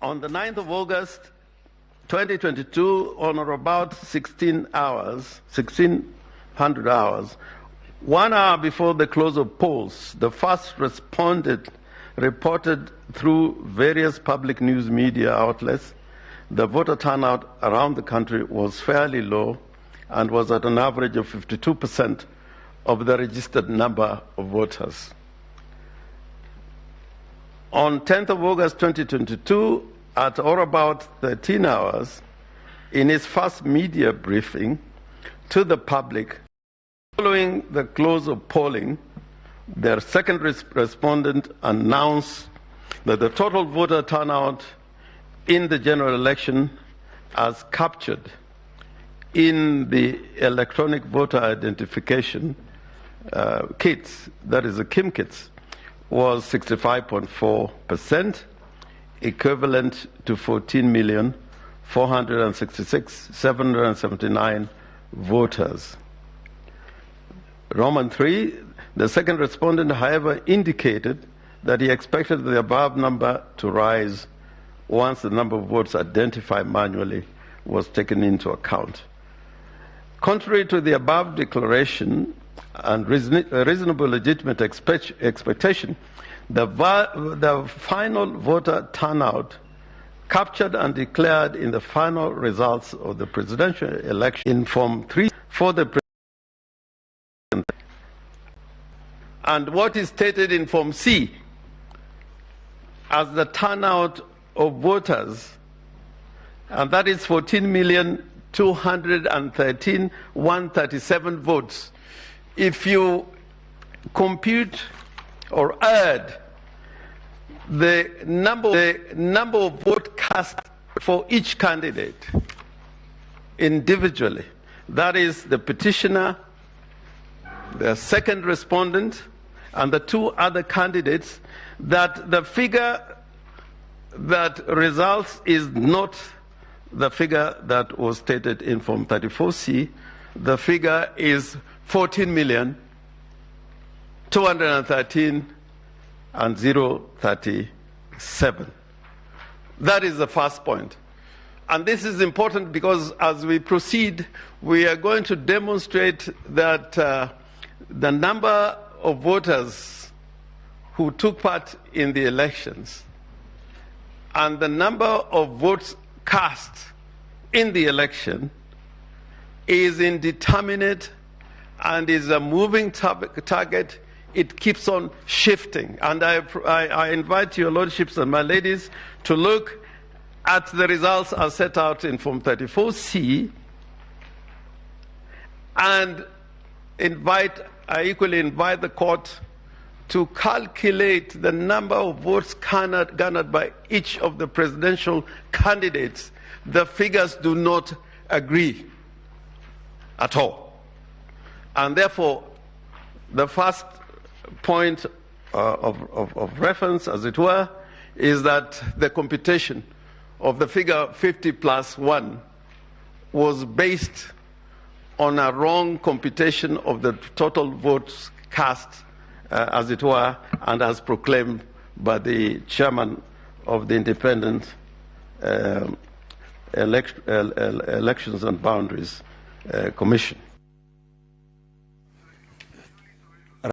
On the 9th of August, 2022, on or about 1600 hours, 1 hour before the close of polls, the first respondent reported through various public news media outlets the voter turnout around the country was fairly low and was at an average of 52% of the registered number of voters. On 10th of August 2022, at or about 13 hours, in his first media briefing to the public, following the close of polling, their second respondent announced that the total voter turnout in the general election, as captured in the electronic voter identification kits, that is the KIM kits, was 65.4%, equivalent to 14,466,779 voters. Roman 3, the second respondent, however, indicated that he expected the above number to rise once the number of votes identified manually was taken into account. Contrary to the above declaration and reasonable legitimate expectation, the final voter turnout captured and declared in the final results of the presidential election in Form 3 for the president, and what is stated in Form C as the turnout of voters, and that is 14,213,137 votes. If you compute or add the number of votes cast for each candidate individually, that is the petitioner, the second respondent, and the two other candidates, that the figure that results is not the figure that was stated in Form 34C. The figure is 14,213,037. That is the first point. And this is important because as we proceed, we are going to demonstrate that the number of voters who took part in the elections and the number of votes cast in the election is indeterminate and is a moving target. It keeps on shifting. And I invite your lordships and my ladies to look at the results as set out in Form 34C, and I equally invite the court to calculate the number of votes garnered by each of the presidential candidates. The figures do not agree at all. And therefore, the first point of reference, as it were, is that the computation of the figure 50 plus 1 was based on a wrong computation of the total votes cast, as it were, and as proclaimed by the chairman of the Independent Elections and Boundaries Commission.